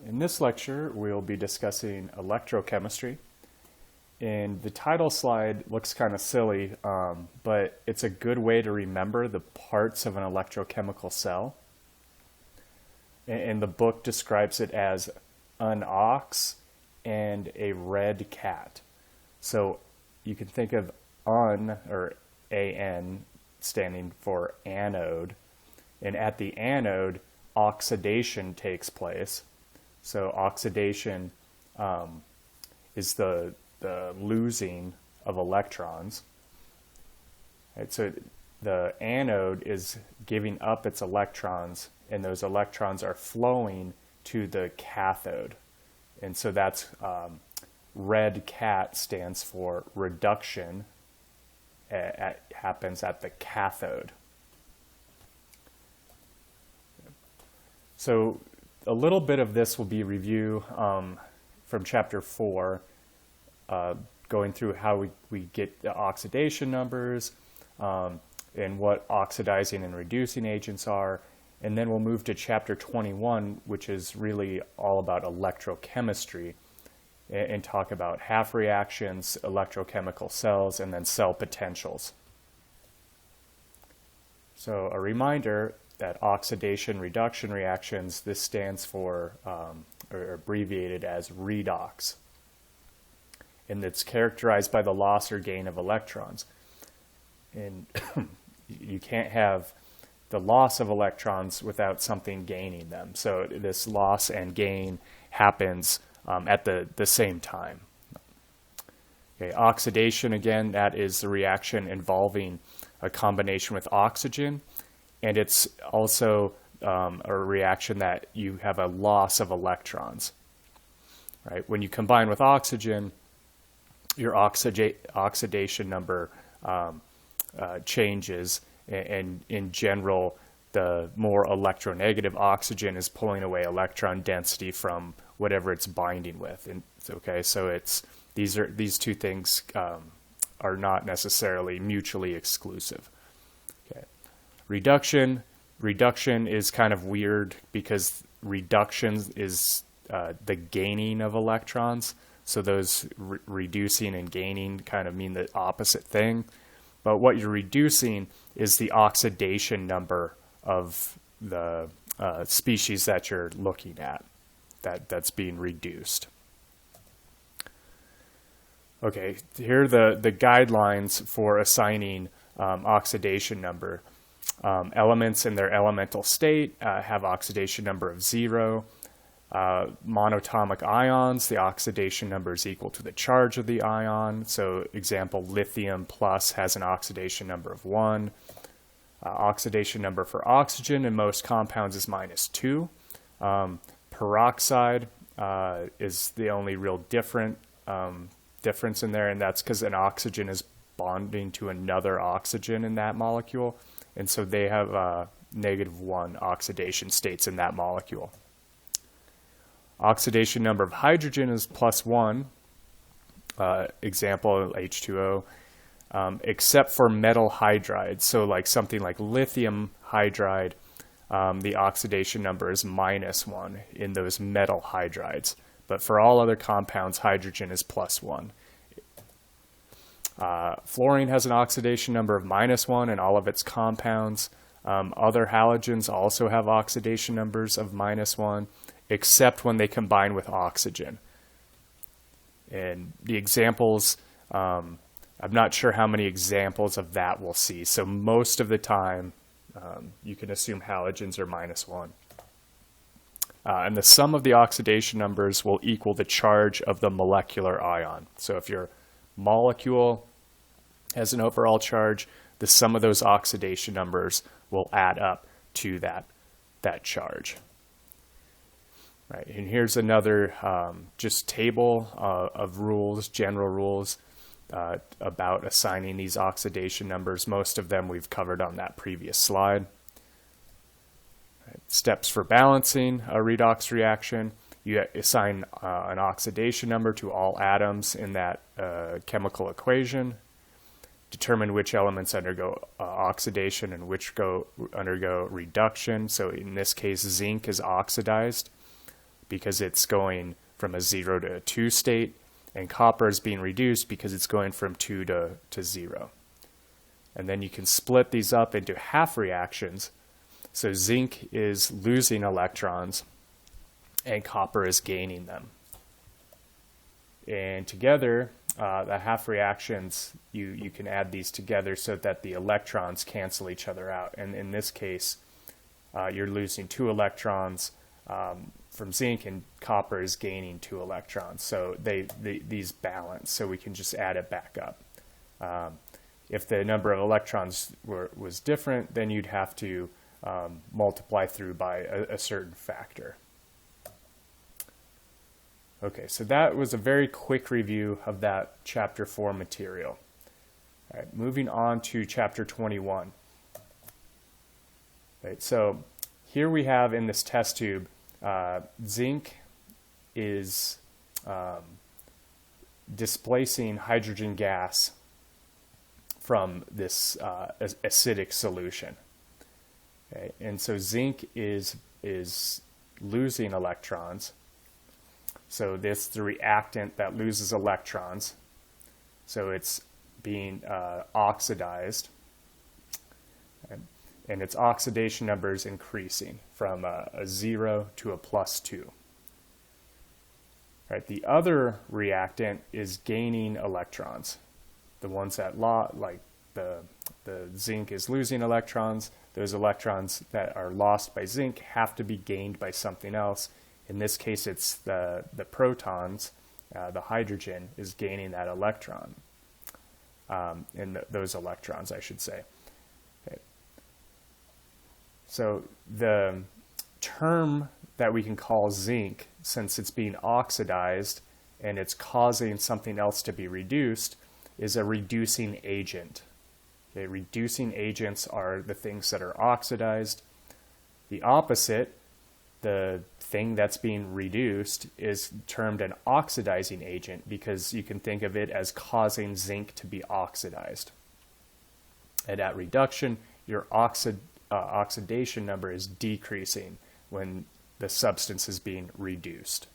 In this lecture, we'll be discussing electrochemistry. And the title slide looks kind of silly, but it's a good way to remember the parts of an electrochemical cell. And the book describes it as an ox and a red cat. So you can think of or AN standing for anode. And at the anode, oxidation takes place. So oxidation is the losing of electrons. Right, so the anode is giving up its electrons, and those electrons are flowing to the cathode. And so that's red cat stands for reduction. Happens at the cathode. So a little bit of this will be review from chapter 4, going through how we get the oxidation numbers and what oxidizing and reducing agents are. And then we'll move to chapter 21, which is really all about electrochemistry, and talk about half reactions, electrochemical cells, and then cell potentials. So a reminder that oxidation reduction reactions, this stands for, or abbreviated as redox. And it's characterized by the loss or gain of electrons. And you can't have the loss of electrons without something gaining them. So this loss and gain happens at the same time. Okay, oxidation, again, that is the reaction involving a combination with oxygen. And it's also a reaction that you have a loss of electrons. Right? When you combine with oxygen, your oxidation number changes, and in general, the more electronegative oxygen is pulling away electron density from whatever it's binding with. And okay, so these two things are not necessarily mutually exclusive. Okay. Reduction is kind of weird because reduction is the gaining of electrons. So those reducing and gaining kind of mean the opposite thing. But what you're reducing is the oxidation number of the species that you're looking at, that's being reduced. Okay, here are the guidelines for assigning oxidation number. Elements in their elemental state have oxidation number of 0. Monatomic ions, the oxidation number is equal to the charge of the ion. So example, lithium plus has an oxidation number of 1. Oxidation number for oxygen in most compounds is -2. Peroxide is the only real difference in there, and that's because an oxygen is bonding to another oxygen in that molecule, and so they have -1 oxidation states in that molecule. Oxidation number of hydrogen is +1, example H2O, except for metal hydrides. So like something like lithium hydride, the oxidation number is -1 in those metal hydrides. But for all other compounds, hydrogen is +1. Fluorine has an oxidation number of -1 in all of its compounds. Other halogens also have oxidation numbers of -1. Except when they combine with oxygen. And the examples, I'm not sure how many examples of that we'll see. So most of the time, you can assume halogens are -1. And the sum of the oxidation numbers will equal the charge of the molecular ion. So if your molecule has an overall charge, the sum of those oxidation numbers will add up to that charge. Right, and here's another just table of rules, general rules about assigning these oxidation numbers. Most of them we've covered on that previous slide. Right. Steps for balancing a redox reaction. You assign an oxidation number to all atoms in that chemical equation. Determine which elements undergo oxidation and which undergo reduction. So in this case, zinc is oxidized. because it's going from a 0 to a 2 state, and copper is being reduced because it's going from 2 to 0. And then you can split these up into half reactions. So zinc is losing electrons and copper is gaining them. And together, the half reactions, you can add these together so that the electrons cancel each other out. And in this case, you're losing 2 electrons from zinc, and copper is gaining 2 electrons. So these balance, so we can just add it back up. If the number of electrons was different, then you'd have to multiply through by a certain factor. Okay, so that was a very quick review of that Chapter 4 material. All right, moving on to Chapter 21. Right, so here we have in this test tube, zinc is displacing hydrogen gas from this acidic solution. Okay, and so zinc is losing electrons. So this is the reactant that loses electrons. So it's being oxidized. Okay. And its oxidation number is increasing from a 0 to a +2. Right. The other reactant is gaining electrons. The ones that like the zinc is losing electrons. Those electrons that are lost by zinc have to be gained by something else. In this case, it's the protons. The hydrogen is gaining that electron, those electrons, I should say. Okay. So the term that we can call zinc, since it's being oxidized and it's causing something else to be reduced, is a reducing agent. Okay, reducing agents are the things that are oxidized. The opposite, the thing that's being reduced, is termed an oxidizing agent because you can think of it as causing zinc to be oxidized. And at reduction, your oxidation number is decreasing when the substance is being reduced.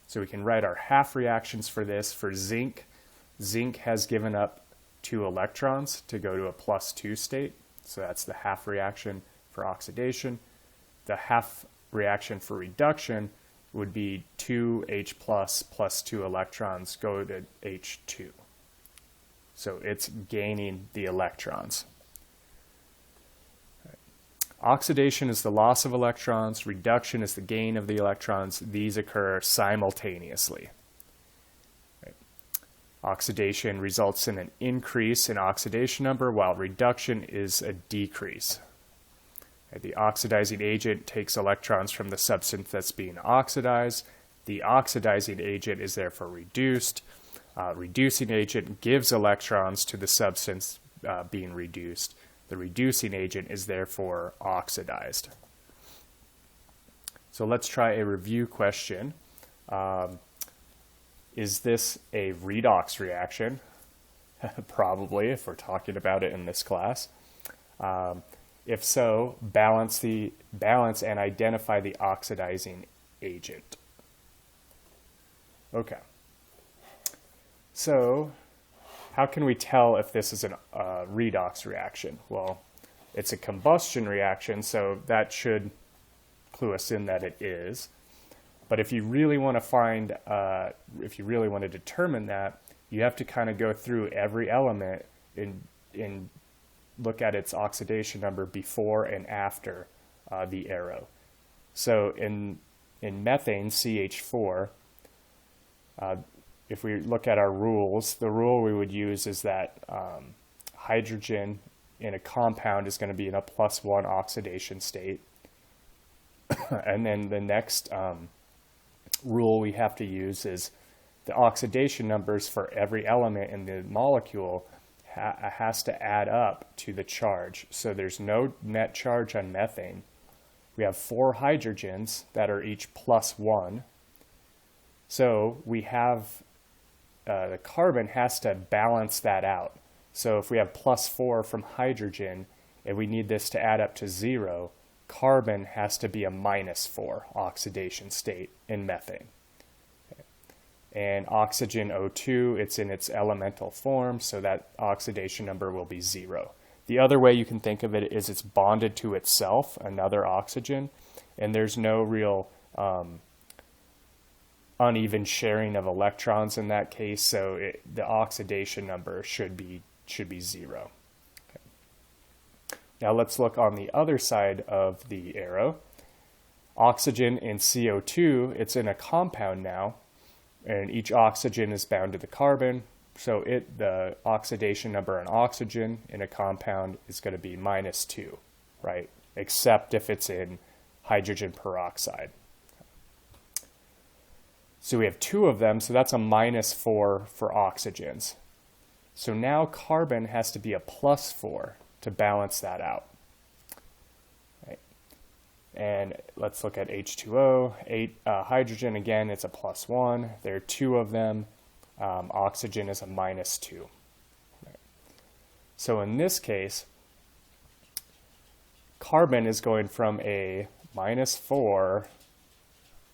So we can write our half reactions for this. For zinc, zinc has given up 2 electrons to go to a +2 state. So that's the half reaction for oxidation. The half reaction for reduction would be 2H plus 2 electrons go to H2. So it's gaining the electrons. Right. Oxidation is the loss of electrons. Reduction is the gain of the electrons. These occur simultaneously. Right. Oxidation results in an increase in oxidation number, while reduction is a decrease. The oxidizing agent takes electrons from the substance that's being oxidized. The oxidizing agent is therefore reduced. Reducing agent gives electrons to the substance being reduced. The reducing agent is therefore oxidized. So let's try a review question. Is this a redox reaction? Probably, if we're talking about it in this class. If so, balance and identify the oxidizing agent. Okay. So, how can we tell if this is a redox reaction? Well, it's a combustion reaction, so that should clue us in that it is. But if you really want to determine that, you have to kind of go through every element and look at its oxidation number before and after the arrow. So in methane, CH4, if we look at our rules, the rule we would use is that hydrogen in a compound is going to be in a +1 oxidation state. And then the next rule we have to use is the oxidation numbers for every element in the molecule has to add up to the charge. So there's no net charge on methane. We have 4 hydrogens that are each +1. So we have the carbon has to balance that out. So if we have +4 from hydrogen and we need this to add up to 0, carbon has to be a -4 oxidation state in methane. And oxygen O2, it's in its elemental form, so that oxidation number will be 0. The other way you can think of it is it's bonded to itself, another oxygen, and there's no real uneven sharing of electrons in that case, so the oxidation number should be 0. Okay. Now let's look on the other side of the arrow. Oxygen and CO2, it's in a compound now, and each oxygen is bound to the carbon, so the oxidation number on oxygen in a compound is going to be -2, right? Except if it's in hydrogen peroxide. So we have 2 of them, so that's a -4 for oxygens. So now carbon has to be a +4 to balance that out. Right. And let's look at H2O. Hydrogen, again, it's a +1. There are 2 of them. Oxygen is a -2. Right. So in this case, carbon is going from a -4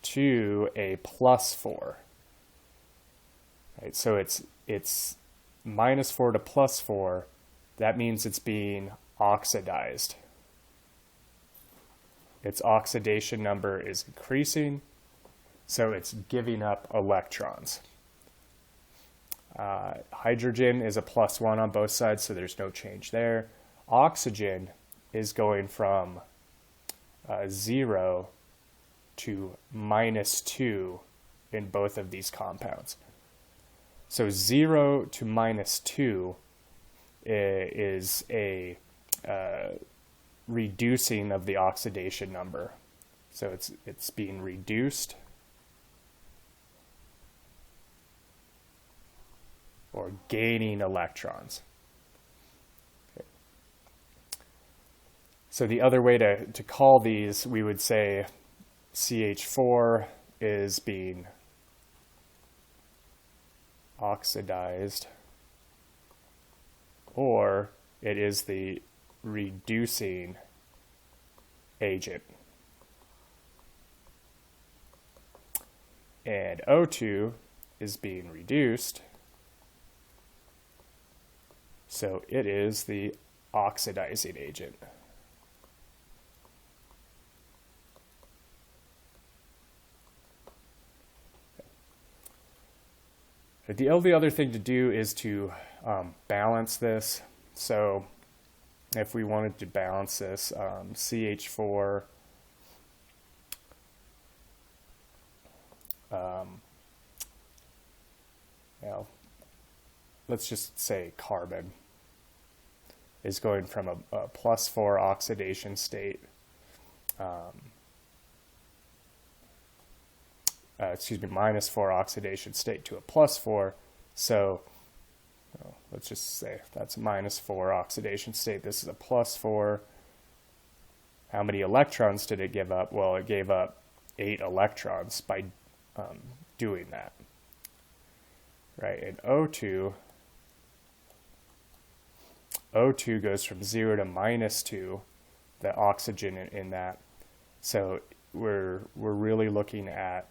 to a +4. Right, so it's -4 to +4. That means it's being oxidized. Its oxidation number is increasing, so it's giving up electrons. Hydrogen is a +1 on both sides, so there's no change there. Oxygen is going from 0 to -2 in both of these compounds. So 0 to -2 is a reducing of the oxidation number. So it's being reduced or gaining electrons. Okay. So the other way to call these, we would say CH4 is being oxidized, or it is the reducing agent. And O2 is being reduced, so it is the oxidizing agent. The only other thing to do is to balance this. So if we wanted to balance this, CH4 now let's just say carbon is going from a +4 oxidation state -4 oxidation state to a +4. So let's just say that's -4 oxidation state. This is a +4. How many electrons did it give up? Well, it gave up 8 electrons by doing that. Right, and O2 goes from 0 to -2, the oxygen in that. So we're really looking at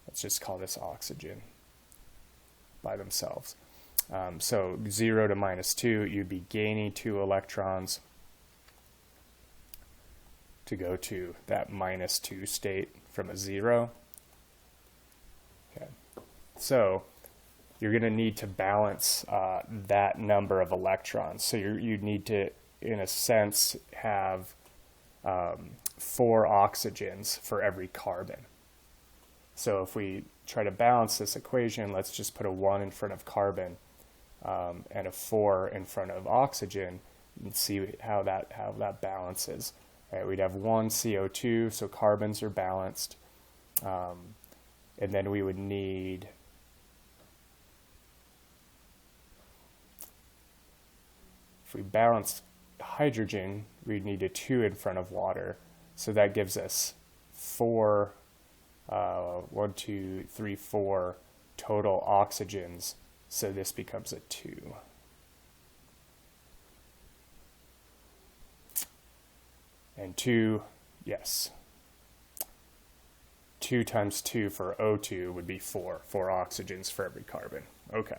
let's just call this oxygen by themselves. So 0 to -2, you'd be gaining 2 electrons to go to that -2 state from a 0. Okay. So you're going to need to balance that number of electrons. So you need to, in a sense, have 4 oxygens for every carbon. So if we try to balance this equation, let's just put a 1 in front of carbon and a 4 in front of oxygen and see how that balances. Right, we'd have 1 CO2, so carbons are balanced. And then we would need if we balance hydrogen, we'd need a 2 in front of water. So that gives us 4, 1, 2, 3, 4 total oxygens. So this becomes a 2. And 2, yes. 2 times 2 for O2 would be 4 oxygens for every carbon. Okay.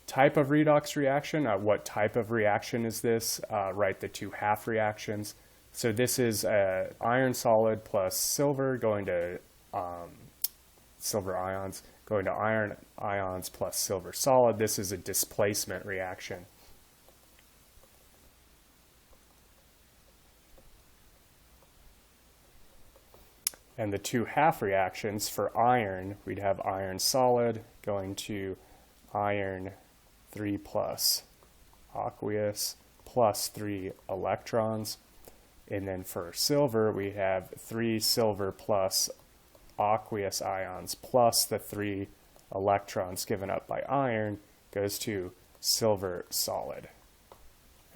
Type of redox reaction, what type of reaction is this? Right, the 2 half reactions. So this is iron solid plus silver going to silver ions, going to iron ions plus silver solid. This is a displacement reaction. And the 2 half reactions for iron, we'd have iron solid going to iron 3 plus aqueous plus 3 electrons. And then for silver, we have 3 silver plus aqueous ions plus the 3 electrons given up by iron goes to silver solid.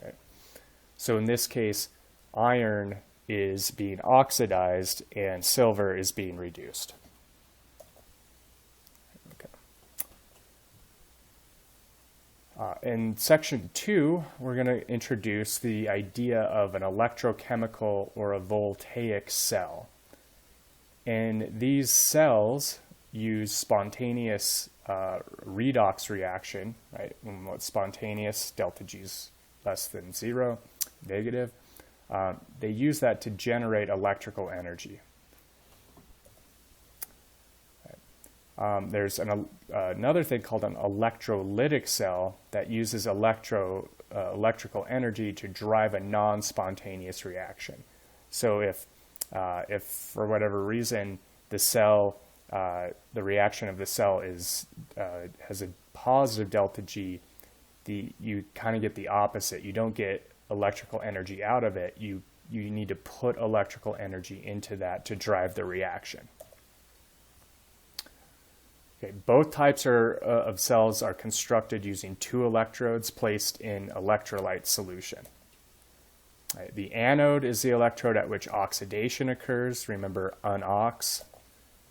Okay. So in this case, iron is being oxidized and silver is being reduced. In section 2, we're going to introduce the idea of an electrochemical or a voltaic cell. And these cells use spontaneous redox reaction, right? When what's spontaneous, delta G is less than 0, negative. They use that to generate electrical energy. There's another thing called an electrolytic cell that uses electrical energy to drive a non-spontaneous reaction. So if for whatever reason the cell, the reaction of the cell is has a positive delta G, you kind of get the opposite. You don't get electrical energy out of it. You need to put electrical energy into that to drive the reaction. Okay, both types of cells are constructed using 2 electrodes placed in electrolyte solution. Right, the anode is the electrode at which oxidation occurs, remember unox,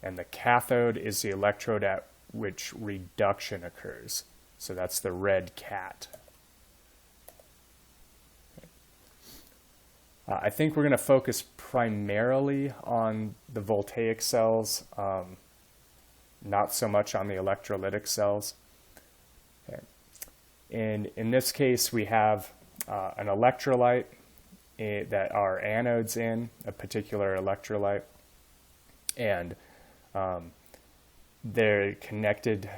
and the cathode is the electrode at which reduction occurs. So that's the red cat. Okay. I think we're going to focus primarily on the voltaic cells, not so much on the electrolytic cells. Okay. And in this case, we have an electrolyte that are anodes in, a particular electrolyte, and they're connected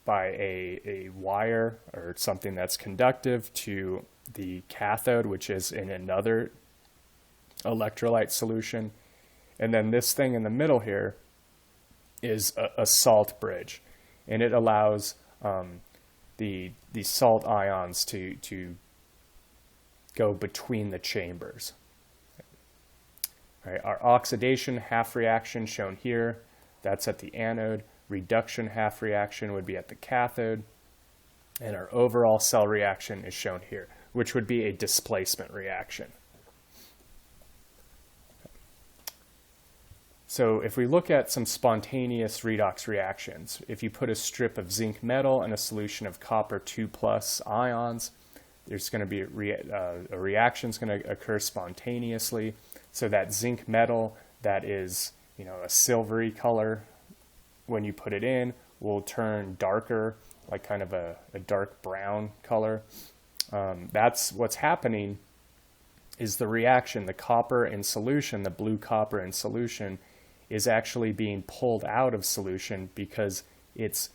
by a wire or something that's conductive to the cathode, which is in another electrolyte solution. And then this thing in the middle here is a salt bridge, and it allows the salt ions to go between the chambers. All right, our oxidation half reaction shown here, that's at the anode. Reduction half reaction would be at the cathode, and our overall cell reaction is shown here, which would be a displacement reaction. So if we look at some spontaneous redox reactions, if you put a strip of zinc metal in a solution of copper 2+ ions, there's going to be a reaction is going to occur spontaneously. So that zinc metal that is, a silvery color, when you put it in, will turn darker, like kind of a dark brown color. That's what's happening is the reaction, the copper in solution, the blue copper in solution, is actually being pulled out of solution because it's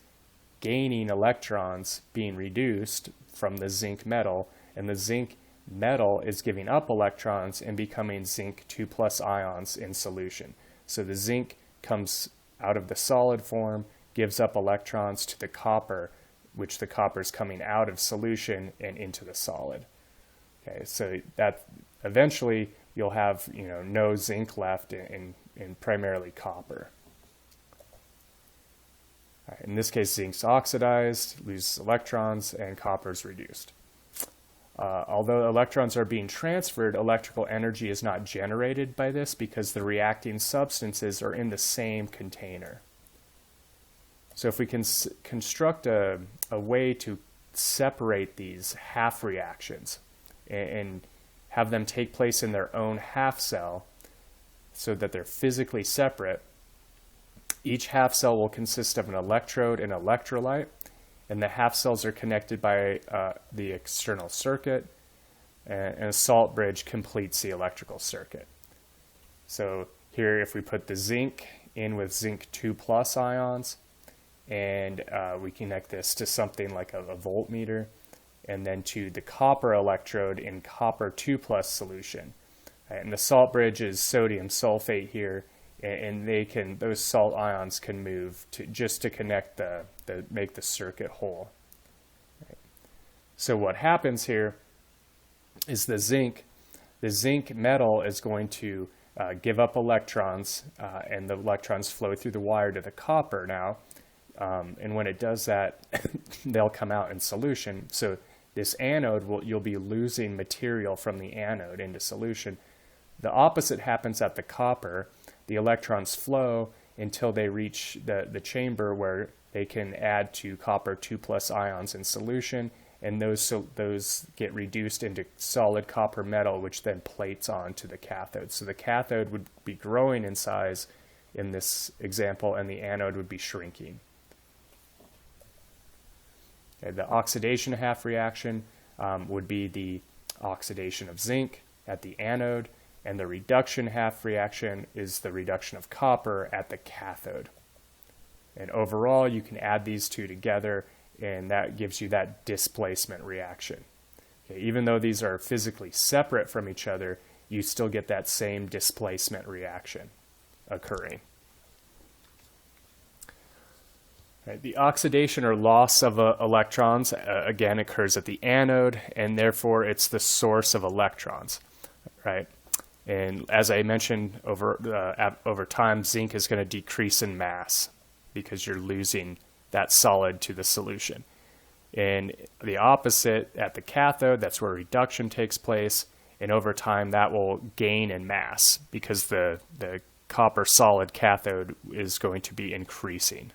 gaining electrons being reduced from the zinc metal, and the zinc metal is giving up electrons and becoming zinc 2+ ions in solution. So the zinc comes out of the solid form, gives up electrons to the copper, which the copper is coming out of solution and into the solid. Okay, so that eventually you'll have no zinc left in primarily copper. Right, in this case, zinc's oxidized, loses electrons, and copper is reduced. Although electrons are being transferred, electrical energy is not generated by this because the reacting substances are in the same container. So if we can construct a way to separate these half reactions and have them take place in their own half cell so that they're physically separate, each half cell will consist of an electrode and electrolyte, and the half cells are connected by the external circuit, and a salt bridge completes the electrical circuit. So here, if we put the zinc in with zinc 2+ ions, and we connect this to something like a voltmeter, and then to the copper electrode in copper 2+ solution. And the salt bridge is sodium sulfate here, and those salt ions can move to connect make the circuit whole. Right. So what happens here is the zinc metal is going to give up electrons, and the electrons flow through the wire to the copper now. And when it does that, they'll come out in solution. So this anode, you'll be losing material from the anode into solution. The opposite happens at the copper. The electrons flow until they reach the chamber where they can add to copper 2+ ions in solution, and those get reduced into solid copper metal, which then plates onto the cathode. So the cathode would be growing in size in this example, and the anode would be shrinking. Okay, the oxidation half reaction would be the oxidation of zinc at the anode, and the reduction half reaction is the reduction of copper at the cathode. And overall, you can add these two together, and that gives you that displacement reaction. Okay, even though these are physically separate from each other, you still get that same displacement reaction occurring. Right, the oxidation or loss of electrons, again, occurs at the anode, and therefore it's the source of electrons. Right? And as I mentioned, over time, zinc is going to decrease in mass because you're losing that solid to the solution. And the opposite at the cathode, that's where reduction takes place, and over time that will gain in mass because the copper solid cathode is going to be increasing.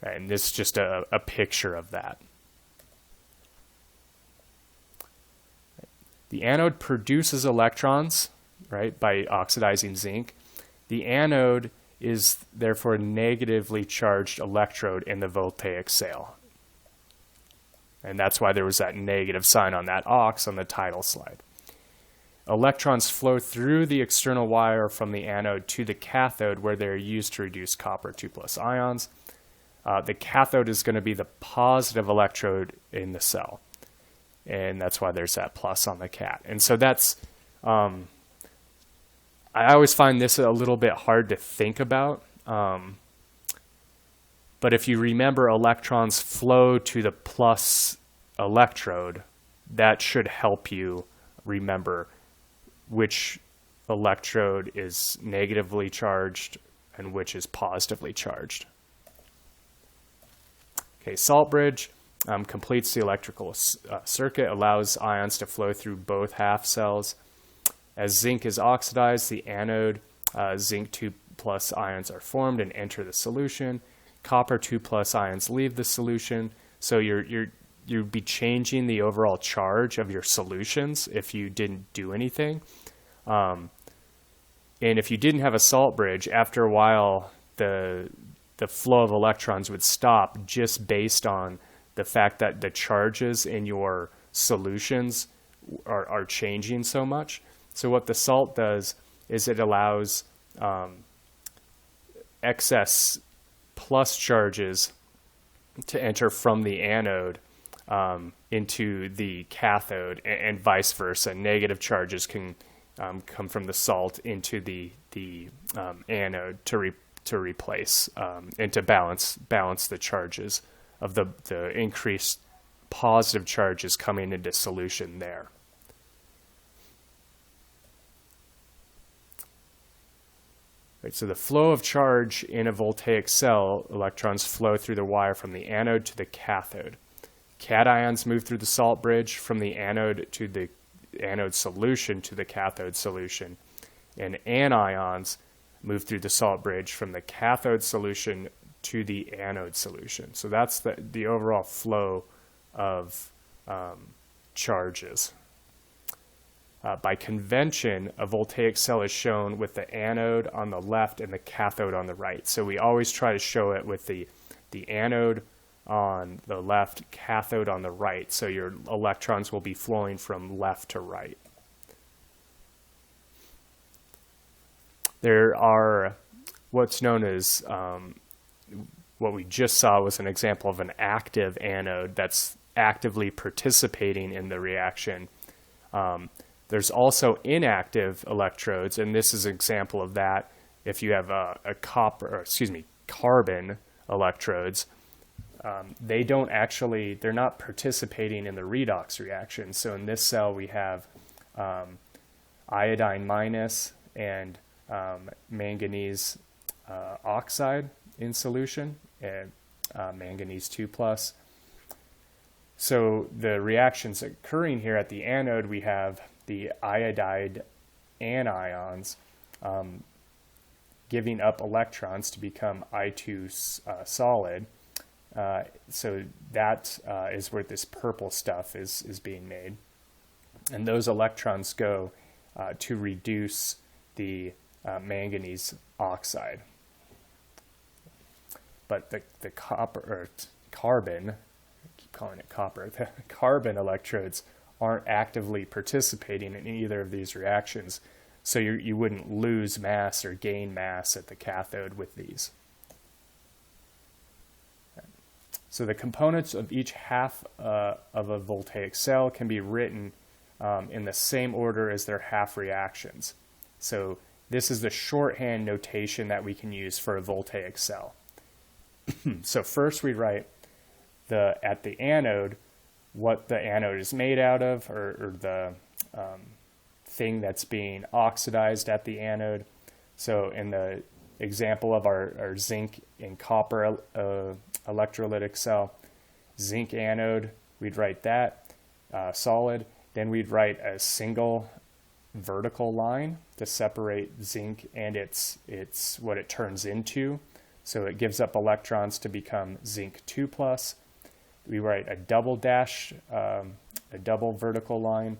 And this is just a picture of that. The anode produces electrons, right, by oxidizing zinc. The anode is therefore a negatively charged electrode in the voltaic cell. And that's why there was that negative sign on that ox on the title slide. Electrons flow through the external wire from the anode to the cathode, where they're used to reduce copper 2+ ions. The cathode is going to be the positive electrode in the cell. And that's why there's that plus on the cat. And so that's, I always find this a little bit hard to think about. But if you remember electrons flow to the plus electrode, that should help you remember which electrode is negatively charged and which is positively charged. Okay, salt bridge completes the electrical circuit, allows ions to flow through both half cells. As zinc is oxidized, the anode zinc 2+ ions are formed and enter the solution. Copper 2+ ions leave the solution. So you'd be changing the overall charge of your solutions if you didn't do anything. And if you didn't have a salt bridge, after a while the flow of electrons would stop just based on the fact that the charges in your solutions are changing so much. So what the salt does is it allows excess plus charges to enter from the anode into the cathode, and vice versa. Negative charges can come from the salt into the anode to replace and to balance the charges of the increased positive charges coming into solution there. Right, so the flow of charge in a voltaic cell, electrons flow through the wire from the anode to the cathode. Cations move through the salt bridge from the anode to the anode solution to the cathode solution, and anions move through the salt bridge from the cathode solution to the anode solution. So that's the overall flow of charges. By convention, a voltaic cell is shown with the anode on the left and the cathode on the right. So we always try to show it with the anode on the left, cathode on the right. So your electrons will be flowing from left to right. There are what's known as, what we just saw was an example of an active anode that's actively participating in the reaction. There's also inactive electrodes, and this is an example of that. If you have carbon electrodes, they're not participating in the redox reaction. So in this cell we have iodine minus and manganese oxide in solution, and manganese 2 plus. So the reactions occurring here at the anode, we have the iodide anions giving up electrons to become I2 solid. So that is where this purple stuff is being made. And those electrons go to reduce the manganese oxide. But the carbon, I keep calling it copper, the carbon electrodes aren't actively participating in either of these reactions, so you wouldn't lose mass or gain mass at the cathode with these. So the components of each half of a voltaic cell can be written in the same order as their half reactions. So this is the shorthand notation that we can use for a voltaic cell. So first we write at the anode what the anode is made out of, or the thing that's being oxidized at the anode. So in the example of our zinc and copper electrolytic cell, zinc anode, we'd write that solid. Then we'd write a single vertical line to separate zinc and its what it turns into. So it gives up electrons to become zinc 2 plus. We write a double dash, a double vertical line.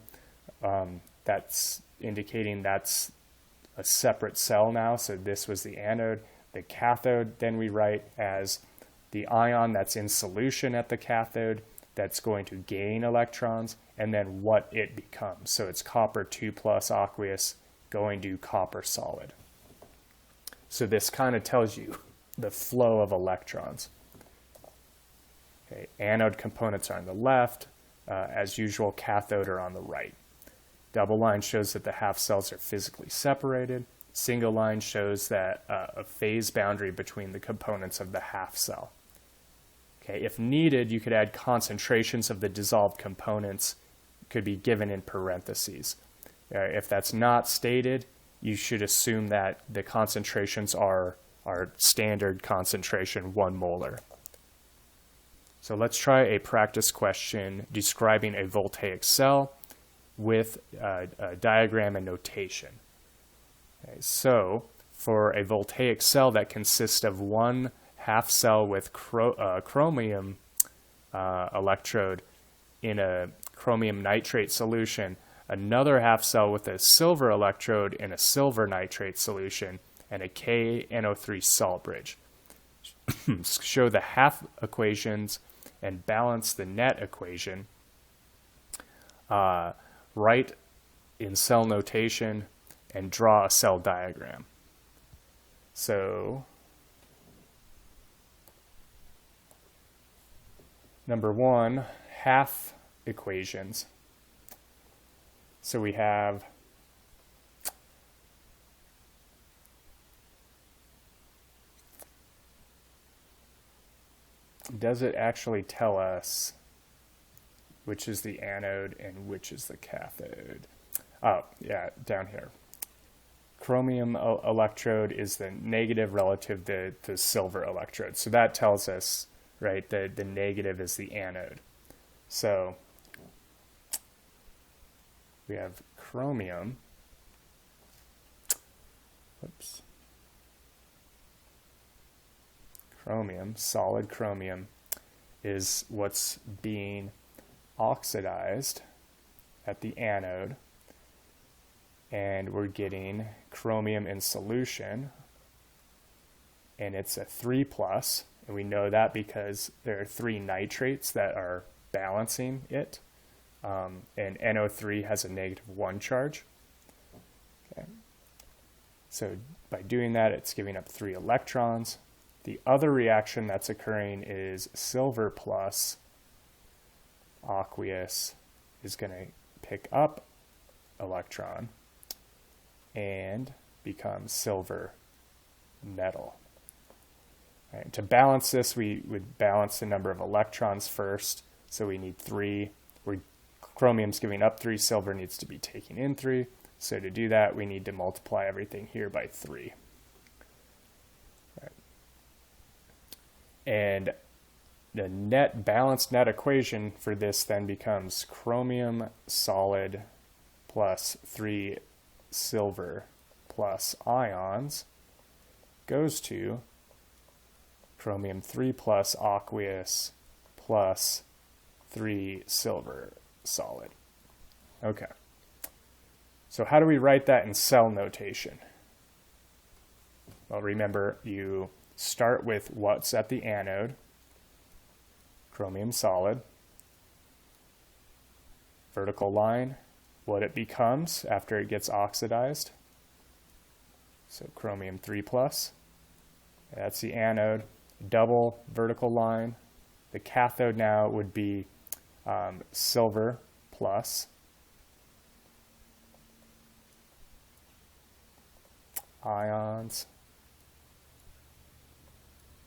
That's indicating that's a separate cell now. So this was the anode. The cathode, then we write as the ion that's in solution at the cathode that's going to gain electrons, and then what it becomes. So it's copper 2 plus aqueous going to copper solid. So this kind of tells you the flow of electrons. Okay, anode components are on the left. As usual, cathode are on the right. Double line shows that the half cells are physically separated. Single line shows that a phase boundary between the components of the half cell. Okay, if needed, you could add concentrations of the dissolved components, could be given in parentheses. If that's not stated, you should assume that the concentrations are standard concentration, 1 molar. So let's try a practice question describing a voltaic cell with a diagram and notation. Okay, so for a voltaic cell that consists of one half cell with chromium electrode in a chromium nitrate solution, another half cell with a silver electrode in a silver nitrate solution, and a KNO3 salt bridge. Show the half equations and balance the net equation. Write in cell notation and draw a cell diagram. So number 1, half equations. So we have does it actually tell us which is the anode and which is the cathode? Oh, yeah, down here. Chromium electrode is the negative relative to the silver electrode. So that tells us, right, that the negative is the anode. So we have chromium. Whoops. chromium, solid chromium, is what's being oxidized at the anode, and we're getting chromium in solution, and it's a 3 plus, and we know that because there are 3 nitrates that are balancing it, and NO3 has a -1 charge. Okay. So by doing that, it's giving up 3 electrons. The other reaction that's occurring is silver plus aqueous is going to pick up electron and become silver metal. Right. To balance this, we would balance the number of electrons first. So we need 3. Chromium's giving up 3, silver needs to be taking in 3. So to do that, we need to multiply everything here by 3. Right. And the balanced net equation for this then becomes chromium solid plus 3 silver plus ions goes to chromium 3 plus aqueous plus 3 silver solid. Okay. So how do we write that in cell notation? Well, remember, you start with what's at the anode, chromium solid, vertical line, what it becomes after it gets oxidized. So chromium 3 plus, that's the anode, double vertical line. The cathode now would be silver plus, ions,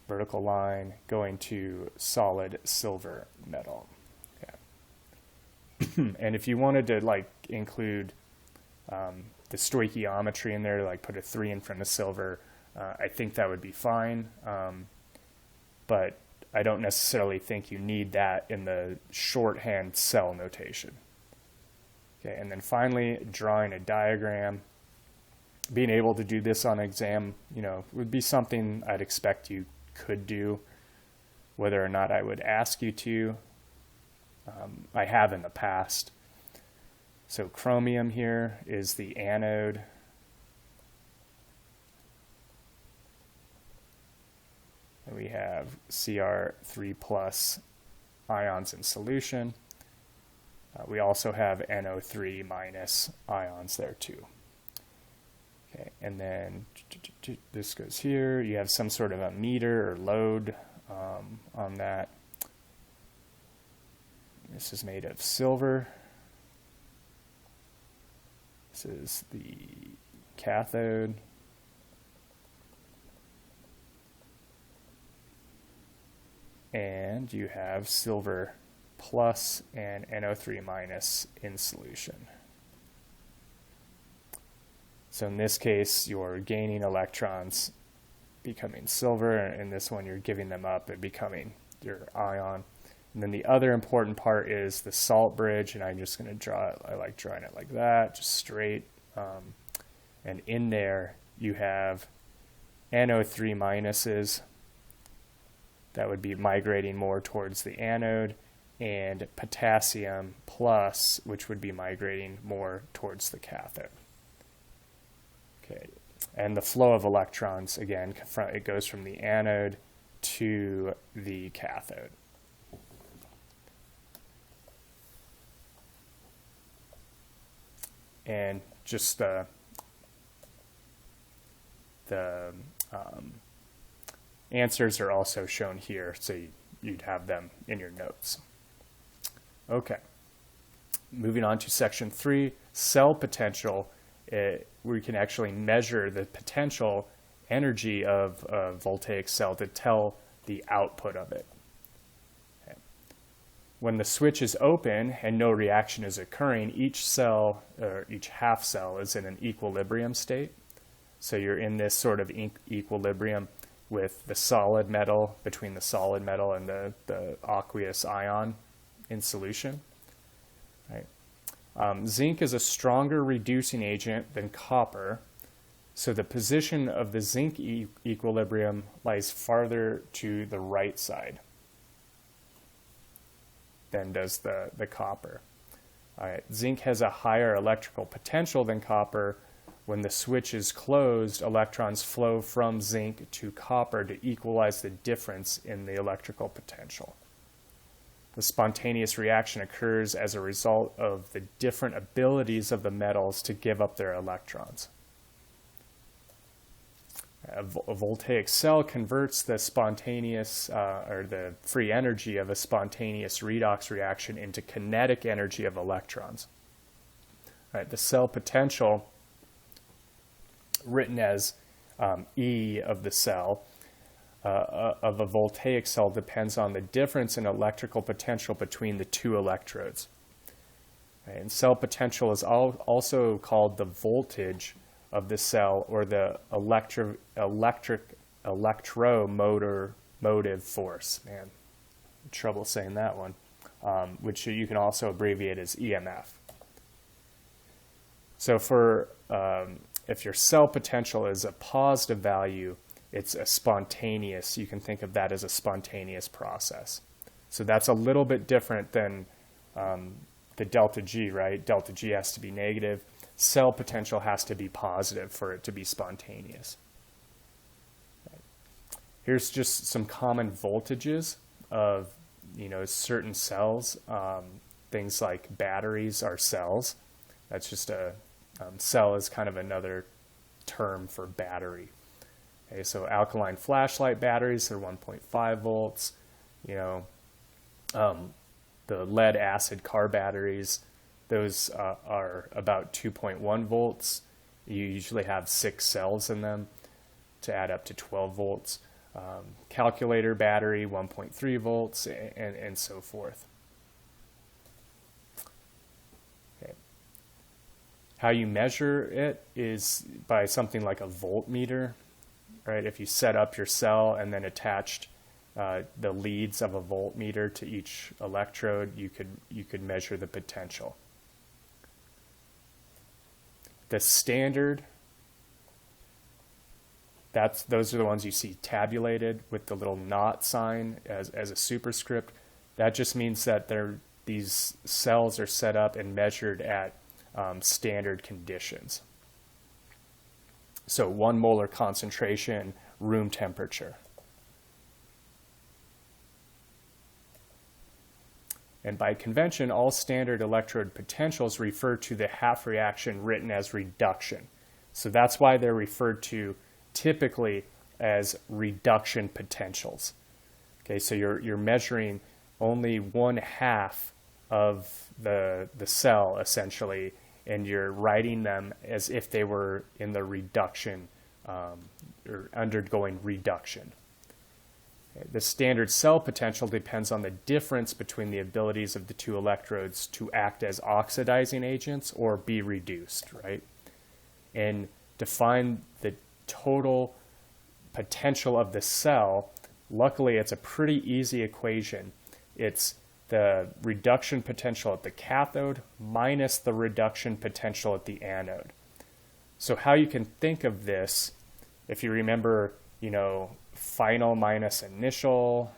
vertical line going to solid silver metal. Yeah. And if you wanted to like include the stoichiometry in there, like put a 3 in front of silver, I think that would be fine. But I don't necessarily think you need that in the shorthand cell notation. Okay, and then finally, drawing a diagram. Being able to do this on exam, would be something I'd expect you could do. Whether or not I would ask you to, I have in the past. So chromium here is the anode. And we have Cr3 plus ions in solution. We also have NO3 minus ions there too. Okay, and then this goes here. You have some sort of a meter or load on that. This is made of silver. This is the cathode. And you have silver plus and NO3 minus in solution. So in this case, you're gaining electrons, becoming silver, and in this one you're giving them up and becoming your ion. And then the other important part is the salt bridge, and I'm just going to draw it. I like drawing it like that, just straight. And in there you have NO3 minuses. That would be migrating more towards the anode, and potassium plus, which would be migrating more towards the cathode. Okay, and the flow of electrons, again, it goes from the anode to the cathode. And just the answers are also shown here, so you'd have them in your notes. Okay, moving on to section 3, cell potential. We can actually measure the potential energy of a voltaic cell to tell the output of it. Okay. When the switch is open and no reaction is occurring, each cell, or each half cell, is in an equilibrium state. So you're in this sort of equilibrium with the solid metal, between the solid metal and the aqueous ion in solution. Right. Zinc is a stronger reducing agent than copper, So the position of the zinc equilibrium lies farther to the right side than does the copper. All right. Zinc has a higher electrical potential than copper. When the switch is closed, electrons flow from zinc to copper to equalize the difference in the electrical potential. The spontaneous reaction occurs as a result of the different abilities of the metals to give up their electrons. A voltaic cell converts the spontaneous or the free energy of a spontaneous redox reaction into kinetic energy of electrons. Right, the cell potential, written as E of the cell, of a voltaic cell, depends on the difference in electrical potential between the two electrodes. Right, and cell potential is also called the voltage of the cell, or the electromotive force. Man, trouble saying that one. Which you can also abbreviate as EMF. So for if your cell potential is a positive value, it's a spontaneous. You can think of that as a spontaneous process. So that's a little bit different than the delta G, right? Delta G has to be negative. Cell potential has to be positive for it to be spontaneous. Here's just some common voltages of, certain cells. Things like batteries are cells. That's just a cell is kind of another term for battery. Okay, so alkaline flashlight batteries are 1.5 volts. The lead acid car batteries, those are about 2.1 volts. You usually have 6 cells in them to add up to 12 volts. Calculator battery, 1.3 volts, and so forth. Okay. How you measure it is by something like a voltmeter, right? If you set up your cell and then attached the leads of a voltmeter to each electrode, you could measure the potential. The standard, those are the ones you see tabulated with the little naught sign as a superscript. That just means that these cells are set up and measured at standard conditions. So 1 molar concentration, room temperature. And by convention, all standard electrode potentials refer to the half reaction written as reduction. So that's why they're referred to typically as reduction potentials. Okay, so you're measuring only 1/2 of the cell essentially, and you're writing them as if they were in the reduction or undergoing reduction. The standard cell potential depends on the difference between the abilities of the two electrodes to act as oxidizing agents or be reduced, right? And to find the total potential of the cell, luckily it's a pretty easy equation. It's the reduction potential at the cathode minus the reduction potential at the anode. So how you can think of this, if you remember, final minus initial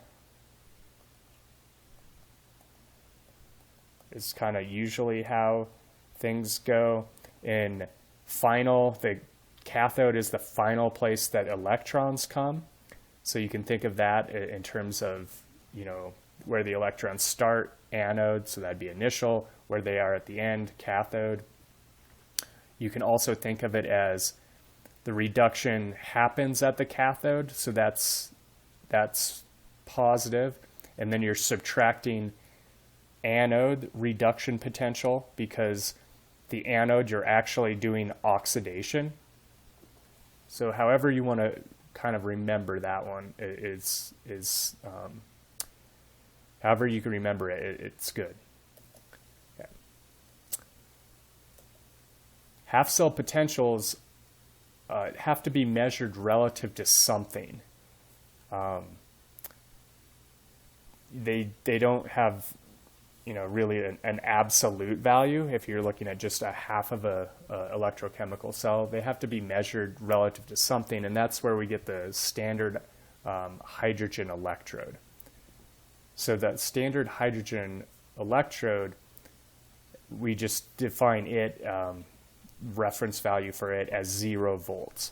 is kind of usually how things go. In final, the cathode is the final place that electrons come. So you can think of that in terms of, where the electrons start, anode, so that'd be initial, where they are at the end, cathode. You can also think of it as the reduction happens at the cathode, so that's positive, and then you're subtracting anode reduction potential because the anode you're actually doing oxidation. So however you want to kind of remember that one is however you can remember it, it's good. Okay. Half cell potentials have to be measured relative to something. They don't have, really an absolute value. If you're looking at just a half of a electrochemical cell, they have to be measured relative to something, and that's where we get the standard hydrogen electrode. So that standard hydrogen electrode, we just define it, reference value for it as 0 volts.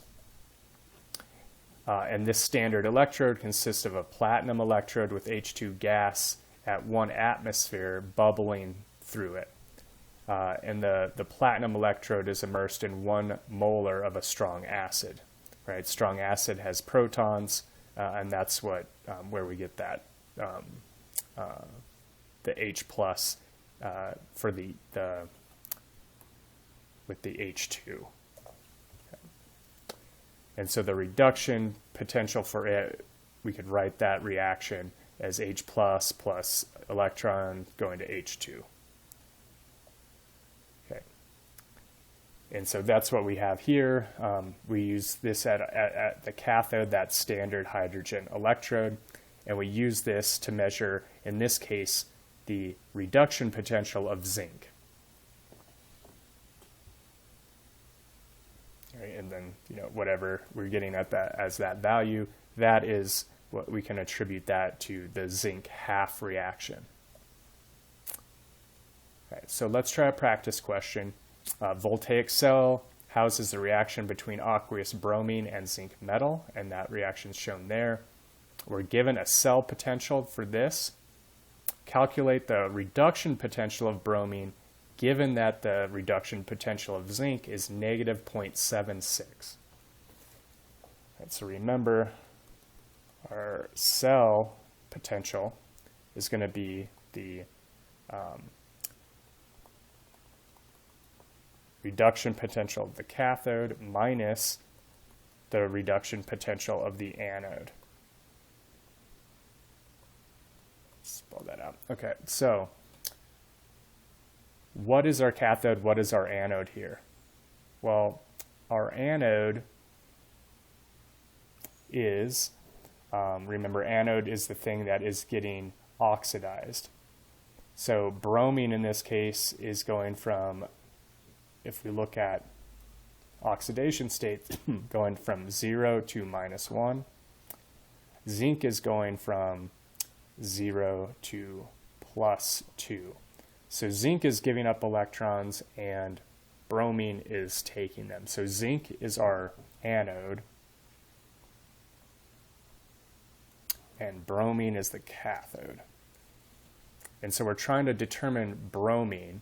And this standard electrode consists of a platinum electrode with H2 gas at 1 atmosphere bubbling through it. And the platinum electrode is immersed in 1 molar of a strong acid. Right? Strong acid has protons, and that's what where we get that the H plus for the with the H2. And so the reduction potential for it, we could write that reaction as H plus plus electron going to H2. Okay. And so that's what we have here. We use this at the cathode, that standard hydrogen electrode, and we use this to measure, in this case, the reduction potential of zinc. Right, and then, whatever we're getting at that as that value, that is what we can attribute that to the zinc half reaction. Okay, so let's try a practice question. Voltaic cell houses the reaction between aqueous bromine and zinc metal, and that reaction is shown there. We're given a cell potential for this. Calculate the reduction potential of bromine given that the reduction potential of zinc is negative 0.76. Right, so remember, our cell potential is going to be the reduction potential of the cathode minus the reduction potential of the anode. Spell that out. Okay, so what is our cathode? What is our anode here? Well, our anode is, remember, anode is the thing that is getting oxidized. So bromine in this case is going from, if we look at oxidation states, going from 0 to -1. Zinc is going from 0 to +2. So zinc is giving up electrons and bromine is taking them. So zinc is our anode and bromine is the cathode. And so we're trying to determine bromine.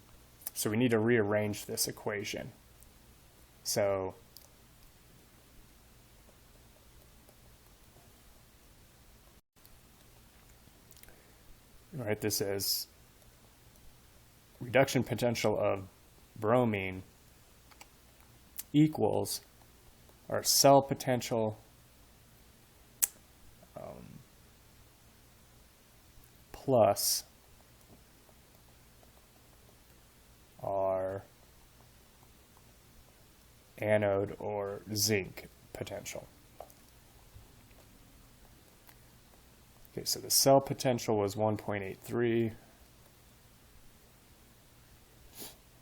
So we need to rearrange this equation. So write this as reduction potential of bromine equals our cell potential plus our anode or zinc potential. Okay, so the cell potential was 1.83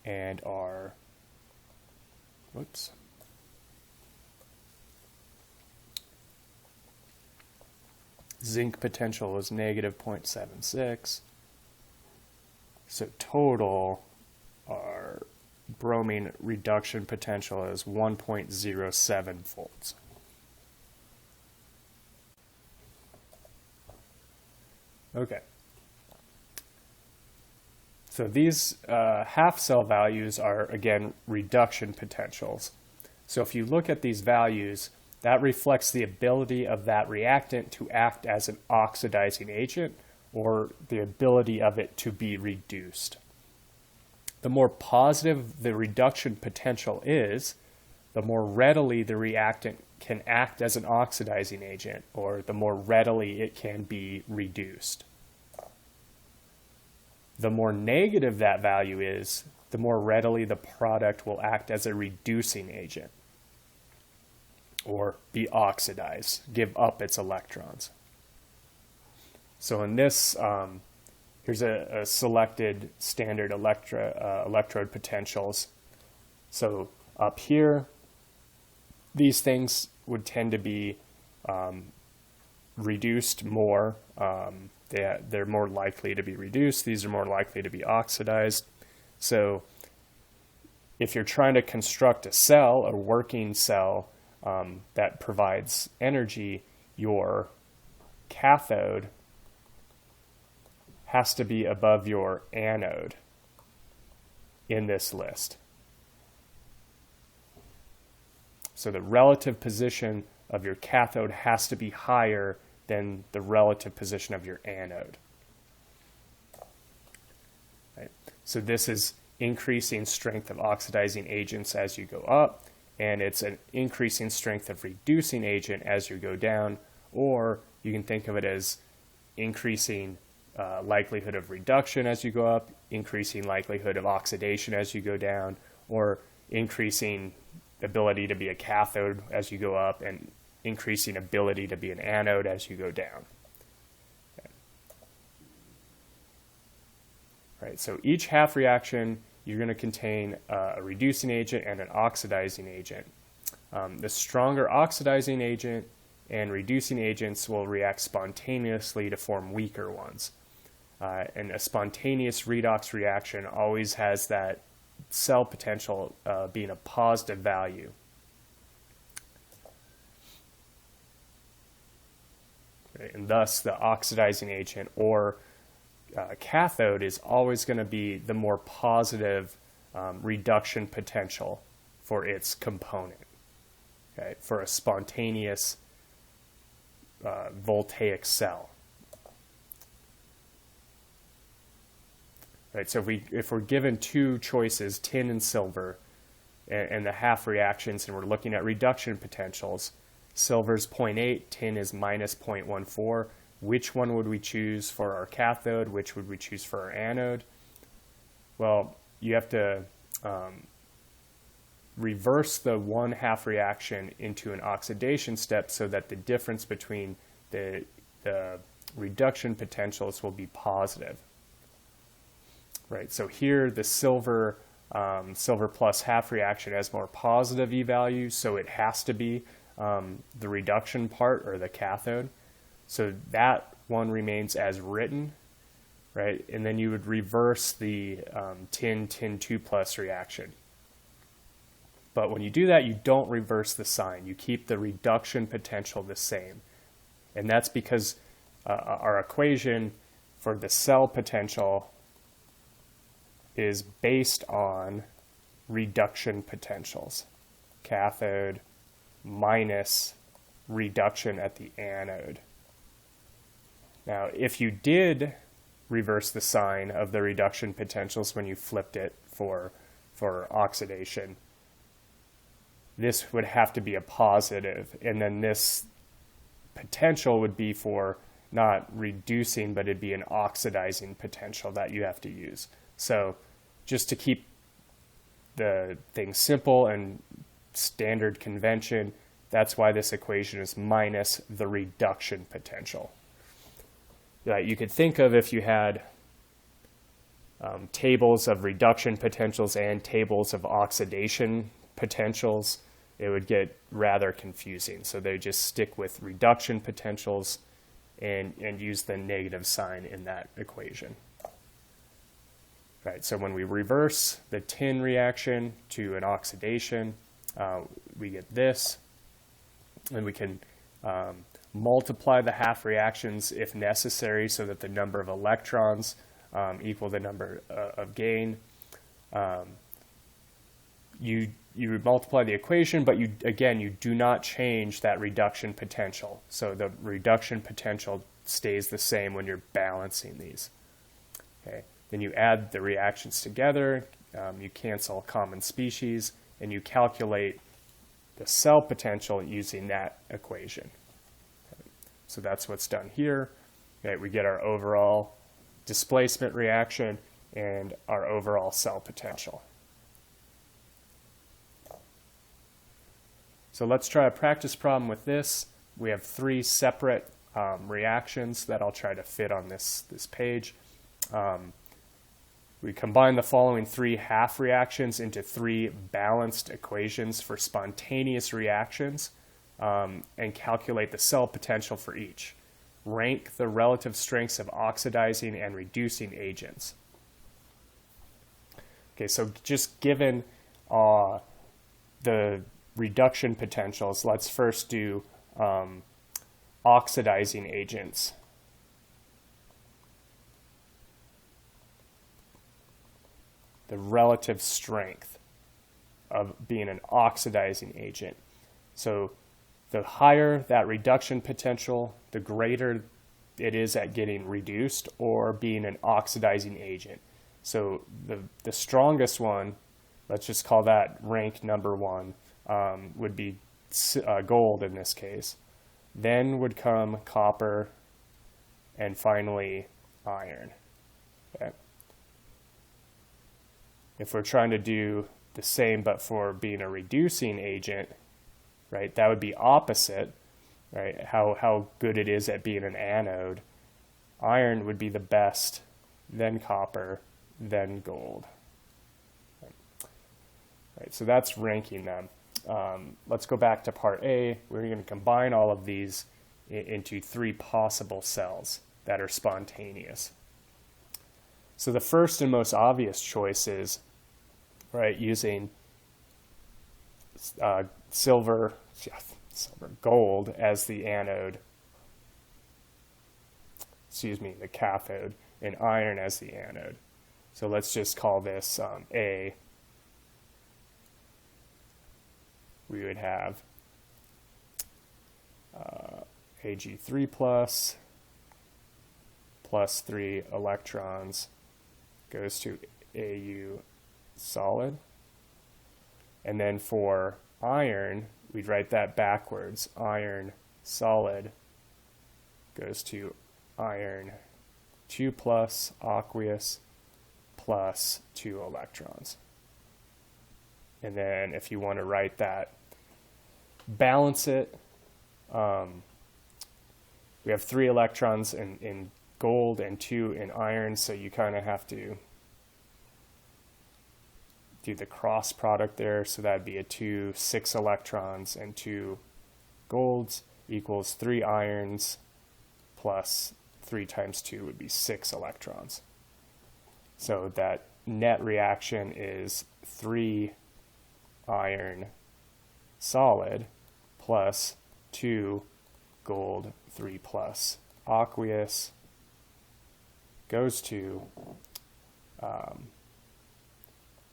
and our zinc potential was negative 0.76. So total, our bromine reduction potential is 1.07 volts. Okay. So these half cell values are, again, reduction potentials. So if you look at these values, that reflects the ability of that reactant to act as an oxidizing agent or the ability of it to be reduced. The more positive the reduction potential is, the more readily the reactant can act as an oxidizing agent, or the more readily it can be reduced. The more negative that value is, the more readily the product will act as a reducing agent or be oxidized, give up its electrons. So in this Here's a selected standard electrode potentials. So up here, these things would tend to be reduced more. They're more likely to be reduced. These are more likely to be oxidized. So if you're trying to construct a cell, a working cell that provides energy, your cathode has to be above your anode in this list. So the relative position of your cathode has to be higher than the relative position of your anode. Right? So this is increasing strength of oxidizing agents as you go up, and it's an increasing strength of reducing agent as you go down, or you can think of it as increasing likelihood of reduction as you go up, increasing likelihood of oxidation as you go down, or increasing ability to be a cathode as you go up, and increasing ability to be an anode as you go down. Okay. Right, so each half reaction, you're going to contain a reducing agent and an oxidizing agent. The stronger oxidizing agent and reducing agents will react spontaneously to form weaker ones. And a spontaneous redox reaction always has that cell potential being a positive value. Right? And thus the oxidizing agent or cathode is always going to be the more positive reduction potential for its component. Okay? For a spontaneous voltaic cell. Right, so if we're given two choices, tin and silver, and the half reactions, and we're looking at reduction potentials, silver's 0.8, tin is minus 0.14. Which one would we choose for our cathode? Which would we choose for our anode? Well, you have to reverse the one half reaction into an oxidation step so that the difference between the reduction potentials will be positive. Right, so here the silver plus half reaction has more positive E value, so it has to be the reduction part or the cathode. So that one remains as written, right? And then you would reverse the tin 2 plus reaction. But when you do that, you don't reverse the sign. You keep the reduction potential the same. And that's because our equation for the cell potential is based on reduction potentials. Cathode minus reduction at the anode. Now, if you did reverse the sign of the reduction potentials when you flipped it for oxidation, this would have to be a positive, and then this potential would be for not reducing, but it'd be an oxidizing potential that you have to use. So just to keep the thing simple and standard convention, that's why this equation is minus the reduction potential. You could think of if you had tables of reduction potentials and tables of oxidation potentials, it would get rather confusing. So they just stick with reduction potentials and use the negative sign in that equation. Right, so when we reverse the tin reaction to an oxidation, we get this, and we can multiply the half reactions if necessary so that the number of electrons equal the number of gain. You multiply the equation, but you do not change that reduction potential. So the reduction potential stays the same when you're balancing these. Okay. Then you add the reactions together, you cancel common species, and you calculate the cell potential using that equation. Okay. So that's what's done here. Okay, we get our overall displacement reaction and our overall cell potential. So let's try a practice problem with this. We have three separate reactions that I'll try to fit on this page. We combine the following three half reactions into three balanced equations for spontaneous reactions and calculate the cell potential for each. Rank the relative strengths of oxidizing and reducing agents. Okay, so just given the reduction potentials, let's first do oxidizing agents. The relative strength of being an oxidizing agent. So the higher that reduction potential, the greater it is at getting reduced or being an oxidizing agent. So the strongest one, let's just call that rank number one, would be gold in this case. Then would come copper, and finally iron. Okay. If we're trying to do the same but for being a reducing agent, right, that would be opposite, right, how good it is at being an anode. Iron would be the best, then copper, then gold. Right, so that's ranking them. Let's go back to part A. We're going to combine all of these into three possible cells that are spontaneous. So the first and most obvious choice is, right, using gold as the anode, the cathode, and iron as the anode. So let's just call this A. We would have Ag3 plus 3 electrons goes to Au solid. And then for iron, we'd write that backwards. Iron solid goes to iron 2 plus aqueous plus 2 electrons. And then if you want to write that, balance it, we have 3 electrons in gold and 2 in iron, so you kind of have to do the cross product there. So that'd be a 2, 6 electrons and 2 golds equals 3 irons plus 3 times 2 would be 6 electrons. So that net reaction is 3 iron solid plus 2 gold 3 plus aqueous goes to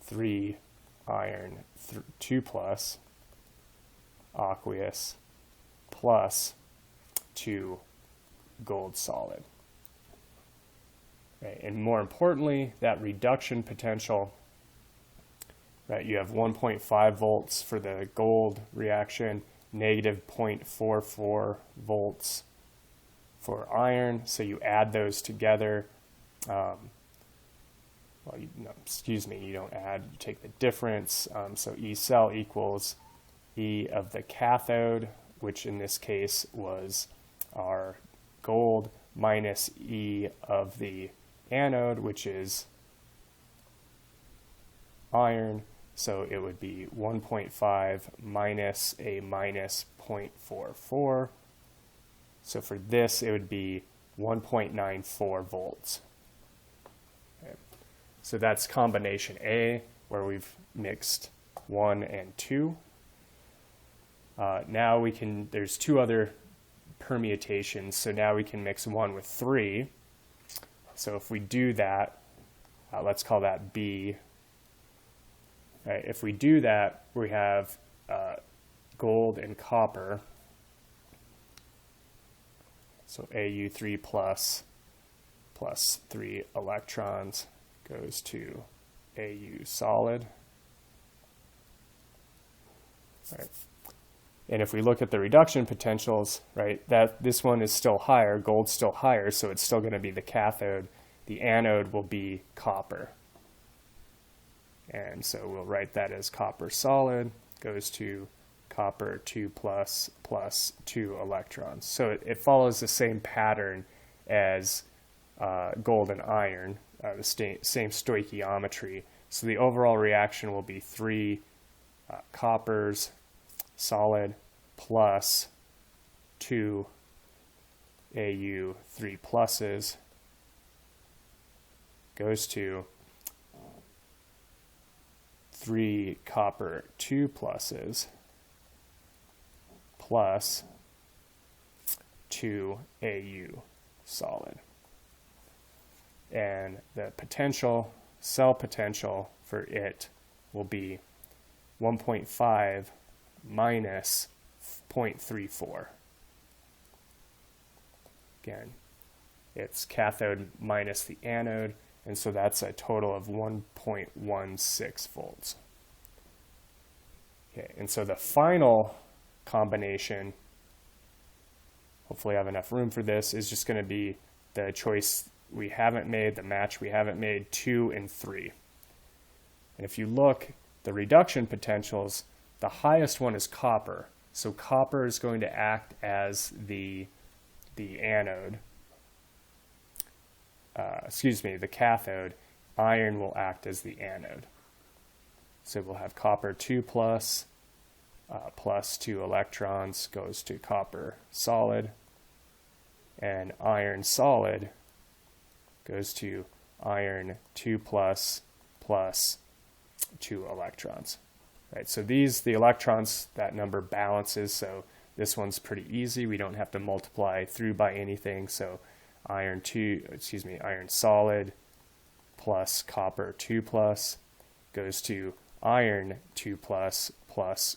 3 iron 2 plus aqueous plus 2 gold solid. Right, and more importantly, that reduction potential, right, you have 1.5 volts for the gold reaction, negative 0.44 volts for iron. So you add those together. You don't add, you take the difference. So E cell equals E of the cathode, which in this case was our gold, minus E of the anode, which is iron. So it would be 1.5 minus a minus 0.44. So for this, it would be 1.94 volts. Okay. So that's combination A, where we've mixed 1 and 2. Now there's 2 other permutations, so now we can mix 1 with 3. So if we do that, let's call that B. Right, if we do that, we have gold and copper. So Au3 plus 3 electrons goes to Au solid. Right. And if we look at the reduction potentials, right, this one is still higher, gold's still higher, so it's still going to be the cathode. The anode will be copper. And so we'll write that as copper solid goes to copper 2 plus 2 electrons. So it follows the same pattern as gold and iron, the same stoichiometry. So the overall reaction will be 3 coppers solid plus 2 Au 3 pluses goes to 3 copper 2 pluses plus 2 Au solid. And the potential, cell potential for it will be 1.5 minus 0.34. Again, it's cathode minus the anode, and so that's a total of 1.16 volts. Okay, and so the final combination, hopefully I have enough room for this, is just going to be the choice we haven't made, the match we haven't made, 2 and 3. And if you look, the reduction potentials, the highest one is copper. So copper is going to act as the anode, the cathode. Iron will act as the anode. So we'll have copper 2 plus 2 electrons goes to copper solid, and iron solid goes to iron 2 plus 2 electrons. Right, so the electrons, that number balances, so this one's pretty easy. We don't have to multiply through by anything. So iron solid plus copper 2 plus goes to iron 2 plus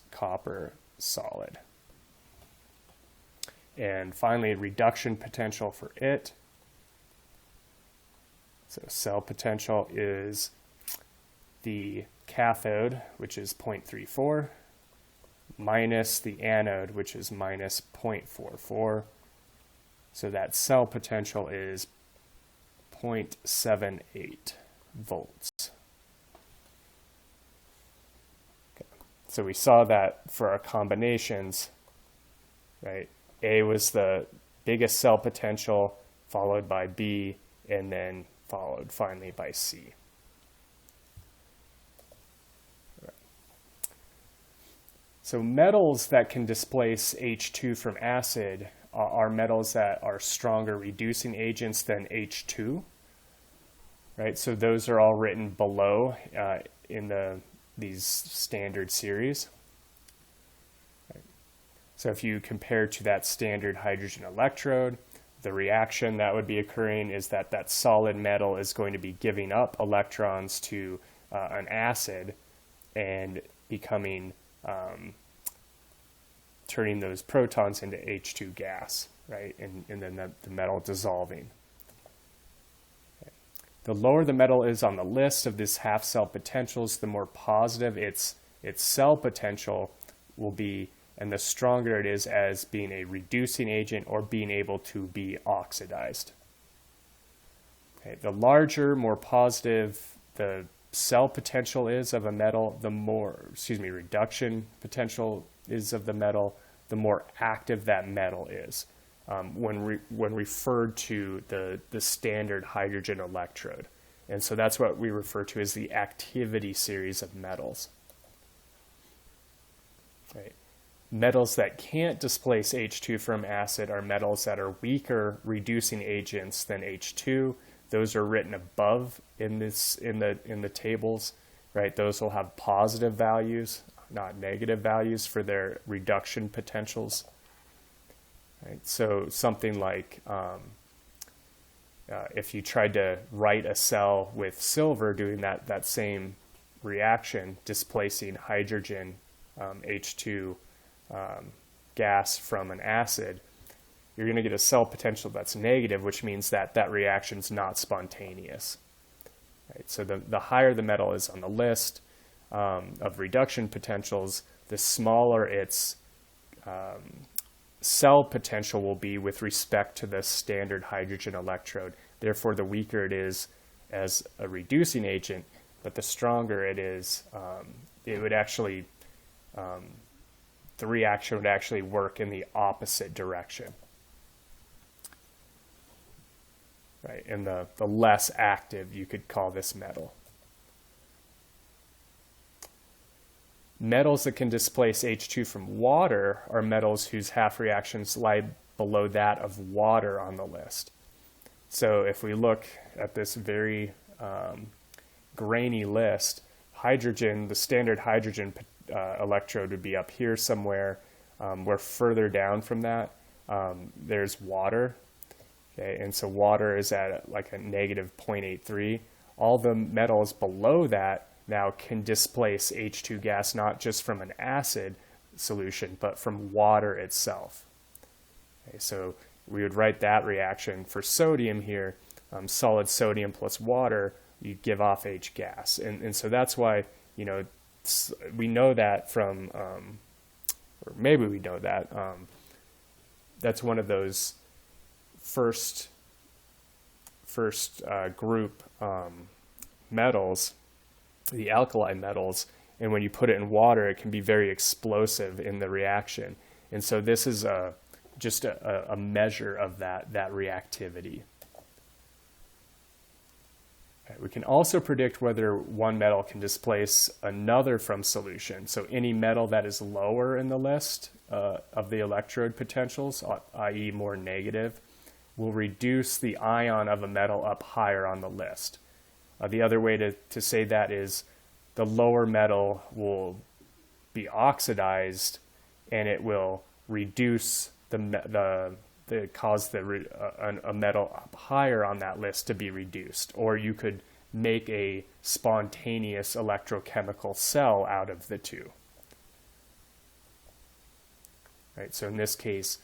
copper solid. And finally, reduction potential for it. So cell potential is the cathode, which is 0.34, minus the anode, which is minus 0.44. So that cell potential is 0.78 volts. Okay. So we saw that for our combinations, right? A was the biggest cell potential, followed by B, and then followed finally by C. So metals that can displace H2 from acid are metals that are stronger reducing agents than H2, right? So those are all written below in these standard series. Right. So if you compare to that standard hydrogen electrode, the reaction that would be occurring is that solid metal is going to be giving up electrons to an acid and becoming turning those protons into H2 gas, right? And then the metal dissolving. Okay. The lower the metal is on the list of this half cell potentials, the more positive its cell potential will be, and the stronger it is as being a reducing agent or being able to be oxidized. Okay. The larger, more positive the cell potential is of a metal, the more, reduction potential is of the metal, the more active that metal is when referred to the standard hydrogen electrode. And so that's what we refer to as the activity series of metals. Right. Metals that can't displace H2 from acid are metals that are weaker reducing agents than H2. Those are written above in the tables, right? Those will have positive values, not negative values for their reduction potentials. Right? So something like if you tried to write a cell with silver doing that same reaction, displacing hydrogen H2 gas from an acid, you're going to get a cell potential that's negative, which means that reaction's not spontaneous. Right? So the higher the metal is on the list of reduction potentials, the smaller its cell potential will be with respect to the standard hydrogen electrode. Therefore, the weaker it is as a reducing agent, but the stronger it is, it would actually, the reaction would actually work in the opposite direction. right? And the less active, you could call this metal. Metals that can displace H2 from water are metals whose half reactions lie below that of water on the list. So if we look at this very grainy list, hydrogen, the standard hydrogen electrode would be up here somewhere. We're further down from that. There's water. Okay, and so water is at like a negative 0.83. All the metals below that now can displace H2 gas, not just from an acid solution, but from water itself. Okay, so we would write that reaction for sodium here, solid sodium plus water, you give off H gas. And so that's why, you know, we know that from, or maybe we know that, that's one of those first group metals, the alkali metals, and when you put it in water, it can be very explosive in the reaction. And so this is just a measure of that reactivity. Right, we can also predict whether one metal can displace another from solution. So any metal that is lower in the list of the electrode potentials, i.e. more negative, will reduce the ion of a metal up higher on the list. The other way to say that is the lower metal will be oxidized, and it will reduce cause a metal up higher on that list to be reduced. Or you could make a spontaneous electrochemical cell out of the two. Right, so in this case,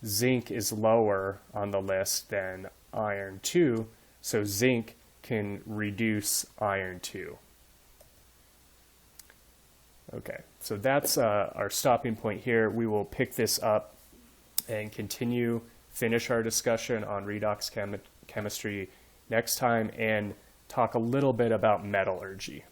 zinc is lower on the list than iron 2, so zinc can reduce iron 2. Okay, so that's our stopping point here. We will pick this up and finish our discussion on redox chemistry next time and talk a little bit about metallurgy.